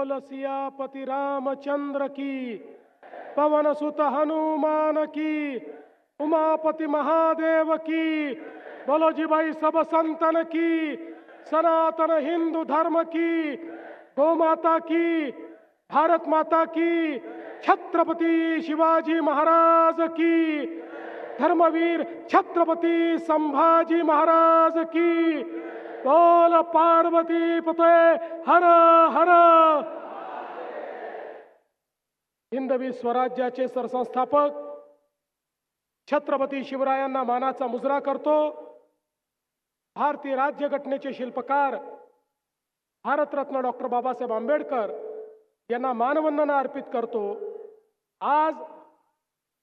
बोल सियापति रामचंद्र की, पवन सुत हनुमान की, उमापति महादेव की, बोलो जी भाई सब संतन की, सनातन हिंदू धर्म की, गौ माता की, भारत माता की, छत्रपति शिवाजी महाराज की, धर्मवीर छत्रपति संभाजी महाराज की, बोल पार्वती पते हर हर। हिंदवी स्वराज्याचे सरसंस्थापक छत्रपती शिवरायांना मानाचा मुजरा करतो। भारतीय राज्यघटनेचे शिल्पकार भारतरत्न डॉक्टर बाबासाहेब आंबेडकर यांना मानवंदना अर्पित करतो। आज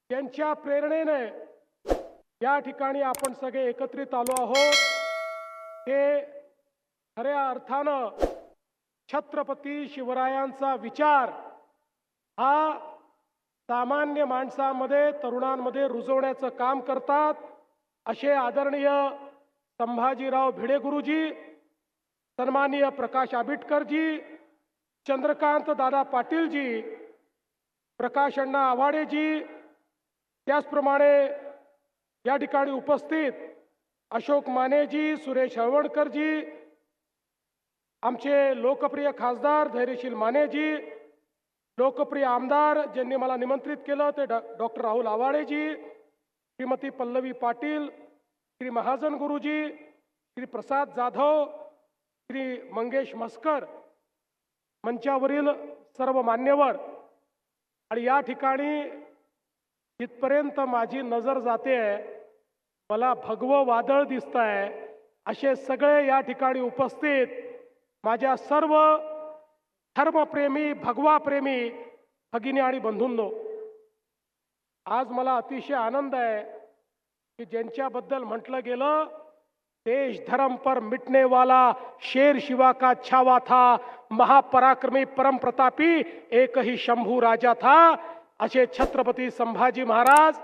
त्यांच्या प्रेरणेने या ठिकाणी आपण सगळे एकत्रित आलो आहोत। हे खऱ्या अर्थानं छत्रपती शिवरायांचा विचार हा सामान्य माणसांमध्ये, तरुणांमध्ये रुजवण्याचं काम करतात। असे आदरणीय संभाजीराव भिडे गुरुजी, सन्माननीय प्रकाश आंबेडकरजी, चंद्रकांत दादा पाटीलजी, प्रकाश अण्णा आव्हाडेजी, त्याचप्रमाणे या ठिकाणी उपस्थित अशोक मानेजी, सुरेश हळवणकरजी, आमचे लोकप्रिय खासदार धैर्यशील मानेजी, लोकप्रिय आमदार ज्यांनी मला निमंत्रित केलं ते डॉक्टर राहुल आव्हाडेजी, श्रीमती पल्लवी पाटील, श्री महाजन गुरुजी, श्री प्रसाद जाधव, श्री मंगेश मस्कर, मंचावरील सर्व मान्यवर आणि या ठिकाणी इथपर्यंत माझी नजर जाते, मला भगवं वादळ दिसतंय, असे सगळे या ठिकाणी उपस्थित माझ्या सर्व धर्मप्रेमी, भगवाप्रेमी भगिनी आणि बंधूंनो, आज मला अतिशय आनंद आहे की ज्यांच्याबद्दल म्हटलं गेलं, देश धर्म पर मिटने वाला शेर शिवा का छावा था, महापराक्रमी परम प्रतापी एक ही शंभू राजा था, असे छत्रपती संभाजी महाराज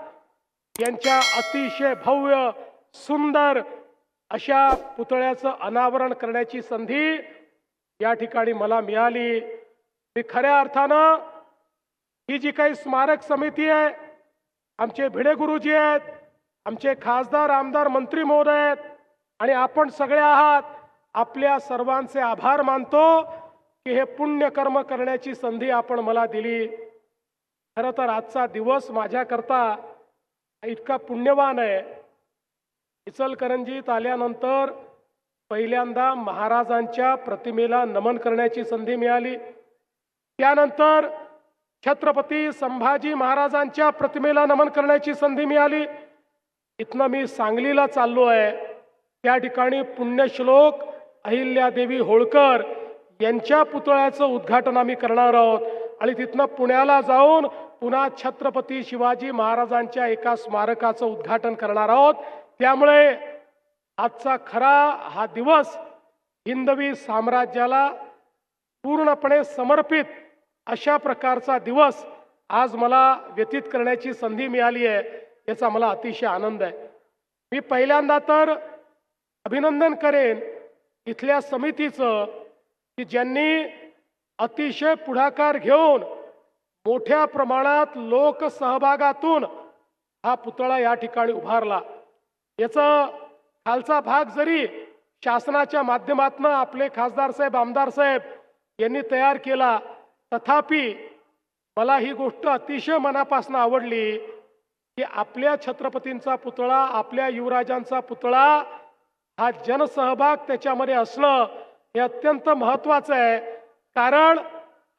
यांच्या अतिशय भव्य सुंदर अशा पुतळ्याचं अनावरण करण्याची संधी या ठिकाणी मला मिळाली। मी खऱ्या अर्थानं ही जी काही स्मारक समिती आहे, आमचे भिडे गुरुजी आहेत, आमचे खासदार, आमदार, मंत्री महोदय आहेत आणि आपण सगळे आहात, आपल्या सर्वांचे आभार मानतो की हे पुण्यकर्म करण्याची संधी आपण मला दिली। खरं तर आजचा दिवस माझ्याकरता इतका पुण्यवान आहे। इचलकरंजीत आल्यानंतर पहिल्यांदा महाराजांच्या प्रतिमेला नमन करण्याची संधी मिळाली, त्यानंतर छत्रपती संभाजी महाराजांच्या प्रतिमेला नमन करण्याची संधी मिळाली। इथनं मी सांगलीला चाललो आहे, त्या ठिकाणी पुण्यश्लोक अहिल्यादेवी होळकर यांच्या पुतळ्याचं उद्घाटन आम्ही करणार आहोत आणि तिथनं पुण्याला जाऊन पुन्हा छत्रपती शिवाजी महाराजांच्या एका स्मारकाचं उद्घाटन करणार आहोत। त्यामुळे आजचा खरा हा दिवस हिंदवी साम्राज्याला पूर्णपणे समर्पित अशा प्रकारचा दिवस आज मला व्यतीत करण्याची संधी मिळाली आहे, याचा मला अतिशय आनंद आहे। मी पहिल्यांदा तर अभिनंदन करेन इथल्या समितीचं की ज्यांनी अतिशय पुढाकार घेऊन मोठ्या प्रमाणात लोकसहभागातून हा पुतळा या ठिकाणी उभारला। याचा खालचा भाग जरी शासनाच्या माध्यमातून आपले खासदार साहेब, आमदार साहेब यांनी तयार केला, तथापि मला ही गोष्ट अतिशय मनापासून आवडली की आपल्या छत्रपतींचा पुतळा, आपल्या युवराजांचा पुतळा हा जनसहभाग त्याच्यामध्ये असणं हे अत्यंत महत्त्वाचं आहे। कारण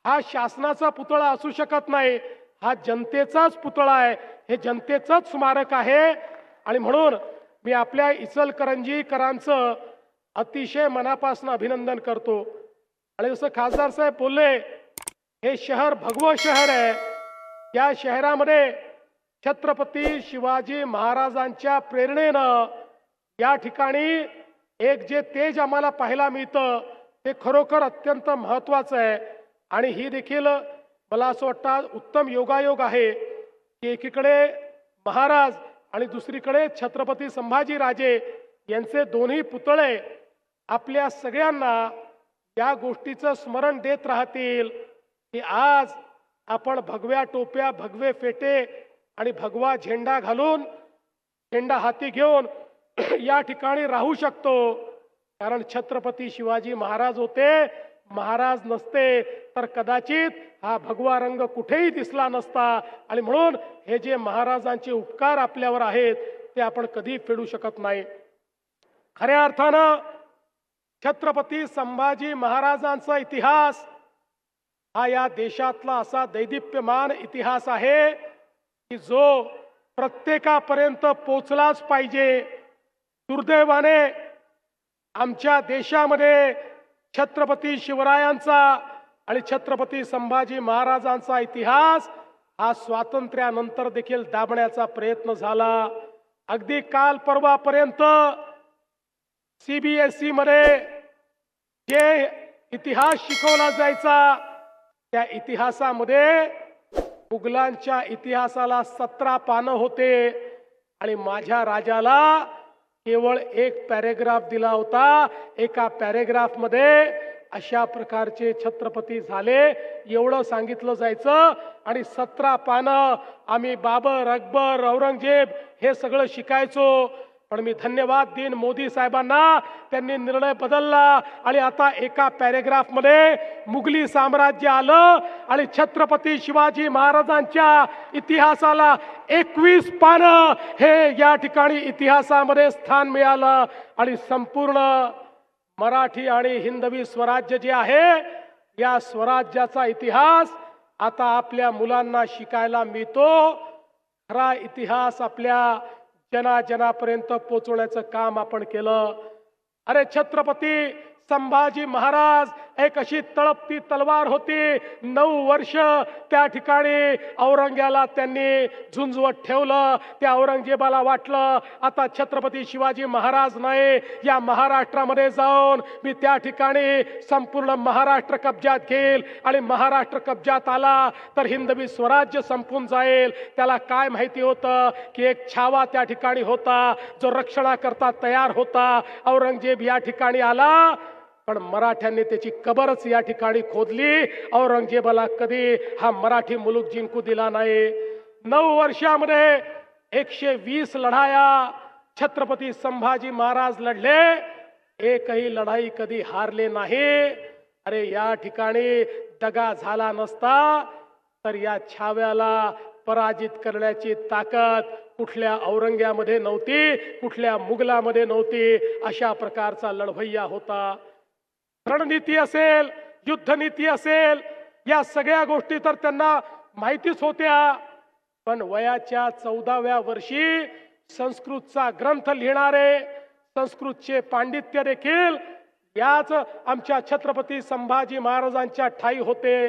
हा शासनाचा पुतळा असू शकत नाही, हा जनतेचाच पुतळा आहे, हे जनतेचंच स्मारक आहे आणि म्हणून मी आपल्या इचलकरंजीकरांचं अतिशय मनापासून अभिनंदन करतो। आणि जसं खासदार साहेब बोलले, हे शहर भगवं शहर आहे। या शहरामध्ये छत्रपती शिवाजी महाराजांच्या प्रेरणेनं या ठिकाणी एक जे तेज आम्हाला पाहायला मिळतं ते खरोखर अत्यंत महत्त्वाचं आहे। आणि ही देखील मला असं वाटतं उत्तम योगायोग आहे की एकीकडे महाराज आणि दुसरीकडे छत्रपती संभाजी राजे यांचे दोन्ही पुतळे आपल्या सगळ्यांना या गोष्टीचं स्मरण देत राहतील की आज आपण भगव्या टोप्या, भगवे फेटे आणि भगवा झेंडा घालून, झेंडा हाती घेऊन या ठिकाणी राहू शकतो. कारण छत्रपती शिवाजी महाराज होते. महाराज नसते तर कदाचित हा भगवा रंग कुठेही दिसला नसता. आणि म्हणून हे जे महाराजांचे उपकार आपल्यावर आहेत ते आपण कधी फेडू शकत नाही. खऱ्या अर्थानं छत्रपती संभाजी महाराजांचा इतिहास हा या देशातला असा दैदिप्यमान इतिहास आहे की जो प्रत्येकापर्यंत पोचलाच पाहिजे. दुर्दैवाने आमच्या देशामध्ये छत्रपती शिवरायांचा आणि छत्रपती संभाजी महाराजांचा इतिहास हा स्वातंत्र्यानंतर देखील दाबण्याचा प्रयत्न झाला. अगदी काल परवापर्यंत CBSE मध्ये जे इतिहास शिकवला जायचा त्या इतिहासामध्ये मुघलांच्या इतिहासाला 17 पानं होते आणि माझ्या राजाला केवळ एक पॅरेग्राफ दिला होता. एका पॅरेग्राफ मध्ये अशा प्रकारचे छत्रपती झाले एवढं सांगितलं जायचं आणि 17 पानं आम्ही बाबर, अकबर, औरंगजेब हे सगळं शिकायचो. पण मी धन्यवाद देईन मोदी साहेबांना, त्यांनी निर्णय बदलला आणि आता एका पॅरेग्राफ मध्ये मुघली साम्राज्य आलं आणि छत्रपती शिवाजी महाराजांच्या इतिहासाला 21 पानं हे या ठिकाणी इतिहासामध्ये स्थान मिळालं. आणि संपूर्ण मराठी आणि हिंदवी स्वराज्य जे आहे या स्वराज्याचा इतिहास आता आपल्या मुलांना शिकायला मिळतो. खरा इतिहास आपल्या जनाजनापर्यंत पोहोचवण्याचं काम आपण केलं. अरे छत्रपती संभाजी महाराज एक अशी तळपती तलवार होती. 9 वर्ष त्या ठिकाणी औरंग्याला त्यांनी झुंजवत ठेवलं. त्या औरंगजेबाला वाटलं आता छत्रपती शिवाजी महाराज नाही, या महाराष्ट्रामध्ये जाऊन मी त्या ठिकाणी संपूर्ण महाराष्ट्र कब्जात घेईल आणि महाराष्ट्र कब्जात आला तर हिंदवी स्वराज्य संपून जाईल. त्याला काय माहिती होतं की एक छावा त्या ठिकाणी होता जो रक्षणाकरता तयार होता. औरंगजेब या ठिकाणी आला पण मराठ्यांनी त्याची कबरच या ठिकाणी खोदली. औरंगजेबाला कधी हा मराठी मुलूक जिंकू दिला नाही. 9 वर्षामध्ये 120 लढाया छत्रपती संभाजी महाराज लढले. एकही लढाई कधी हारले नाही. अरे या ठिकाणी दगा झाला नसता तर या छाव्याला पराजित करण्याची ताकद कुठल्या औरंग्यामध्ये नव्हती, कुठल्या मुघलामध्ये नव्हती. अशा प्रकारचा लढवय्या होता. रणनीती असेल, युद्धनीती असेल, या सगळ्या गोष्टी तर त्यांना माहितीच होत्या. पण वयाच्या 14व्या वर्षी संस्कृतचा ग्रंथ लिहिणारे, संस्कृतचे पांडित्य देखील याच आमच्या छत्रपती संभाजी महाराजांच्या ठाई होते.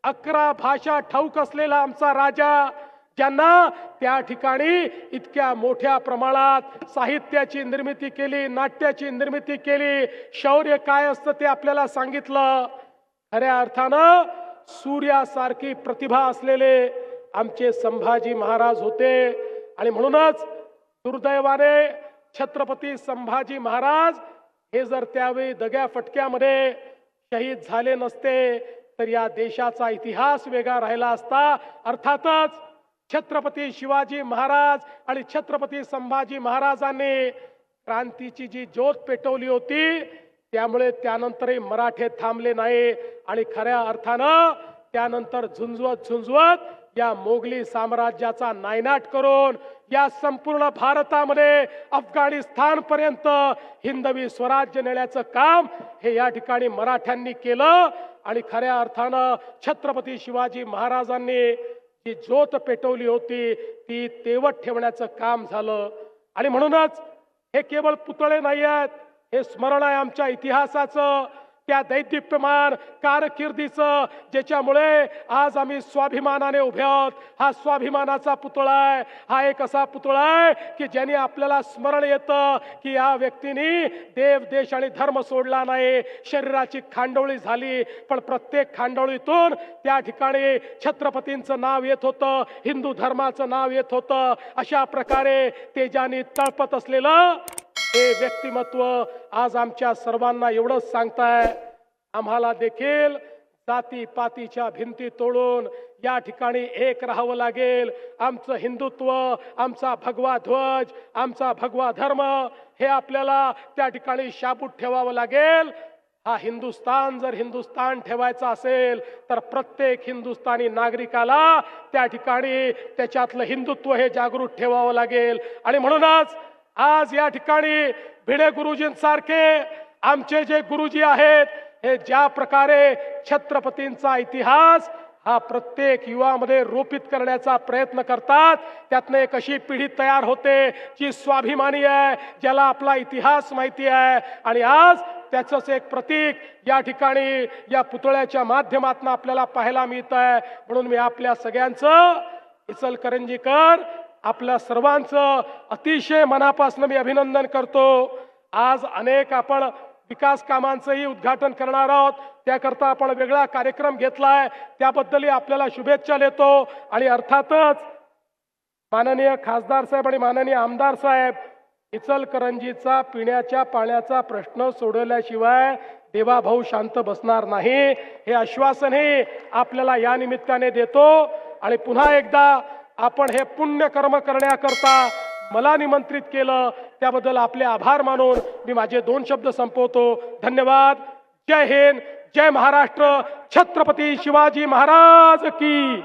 11 भाषा ठाऊक असलेला आमचा राजा, ज्यांना त्या ठिकाणी इतक्या मोठ्या प्रमाणात साहित्याची निर्मिती केली, नाट्याची निर्मिती केली, शौर्य काय असतं ते आपल्याला सांगितलं. खऱ्या अर्थानं सूर्यासारखी प्रतिभा असलेले आमचे संभाजी महाराज होते. आणि म्हणूनच दुर्दैवाने छत्रपती संभाजी महाराज हे जर त्यावेळी दग्या फटक्यामध्ये शहीद झाले नसते तर या देशाचा इतिहास वेगळा राहिला असता. अर्थातच छत्रपती शिवाजी महाराज आणि छत्रपती संभाजी महाराजांनी क्रांतीची जी ज्योत पेटवली होती त्यामुळे त्यानंतरही मराठे थांबले नाही. आणि खऱ्या अर्थानं त्यानंतर झुंजवत झुंजवत या मोगली साम्राज्याचा नायनाट करून या संपूर्ण भारतामध्ये अफगाणिस्तान पर्यंत हिंदवी स्वराज्य नेण्याचं काम हे या ठिकाणी मराठ्यांनी केलं. आणि खऱ्या अर्थानं छत्रपती शिवाजी महाराजांनी जी ज्योत पेटवली होती ती तेवत ठेवण्याचं काम झालं. आणि म्हणूनच हे केवळ पुतळे नाही आहेत, हे स्मरण आहे आमच्या इतिहासाचं, त्या दैदिप्यमान कारकिर्दीचं, ज्याच्यामुळे आज आम्ही स्वाभिमानाने उभे आहोत. हा स्वाभिमानाचा पुतळा आहे. हा एक असा पुतळा आहे की ज्याने आपल्याला स्मरण येतं की या व्यक्तीने देव, देश आणि धर्म सोडला नाही. शरीराची खांडोळी झाली पण प्रत्येक खांडोळीतून त्या ठिकाणी छत्रपतींचं नाव येत होतं, हिंदू धर्माचं नाव येत होतं. अशा प्रकारे तेजाने तळपत असलेलं हे व्यक्तिमत्व आज आमच्या सर्वांना एवढंच सांगताय आम्हाला देखील जाती पातीच्या भिंती तोडून या ठिकाणी एक राहावं लागेल. आमचं हिंदुत्व, आमचा भगवा ध्वज, आमचा भगवा धर्म हे आपल्याला त्या ठिकाणी शाबूत ठेवावं लागेल. हा हिंदुस्तान जर हिंदुस्तान ठेवायचा असेल तर प्रत्येक हिंदुस्थानी नागरिकाला त्या ठिकाणी त्याच्यातलं हिंदुत्व हे जागृत ठेवावं लागेल. आणि म्हणूनच आज या ठिकाणी भिडे गुरुजींसारखे आमचे जे गुरुजी आहेत हे ज्या प्रकारे छत्रपतींचा इतिहास हा प्रत्येक युवामध्ये रोपित करण्याचा प्रयत्न करतात, त्यातनं एक अशी पिढी तयार होते जी स्वाभिमानी आहे, ज्याला आपला इतिहास माहिती आहे. आणि आज त्याचंच एक प्रतीक या ठिकाणी या पुतळ्याच्या माध्यमातून आपल्याला पाहायला मिळत आहे. म्हणून मी आपल्या सगळ्यांचं, इचलकरंजीकर आपल्या सर्वांचं अतिशय मनापासून मी अभिनंदन करतो. आज अनेक आपण विकास कामांचंही उद्घाटन करणार आहोत, त्याकरता आपण वेगळा कार्यक्रम घेतलाय, त्याबद्दलही आपल्याला शुभेच्छा देतो. आणि अर्थातच माननीय खासदार साहेब आणि माननीय आमदार साहेब, इचलकरंजीचा पिण्याच्या पाण्याचा प्रश्न सोडवल्याशिवाय देवाभाऊ शांत बसणार नाही, हे आश्वासनही आपल्याला या निमित्ताने देतो. आणि पुन्हा एकदा आपण हे पुण्य कर्म करण्याकरता मला निमंत्रित केलं, त्याबद्दल आपले आभार मानून मी माझे 2 शब्द संपवतो. धन्यवाद. जय हिंद, जय महाराष्ट्र. छत्रपती शिवाजी महाराज की.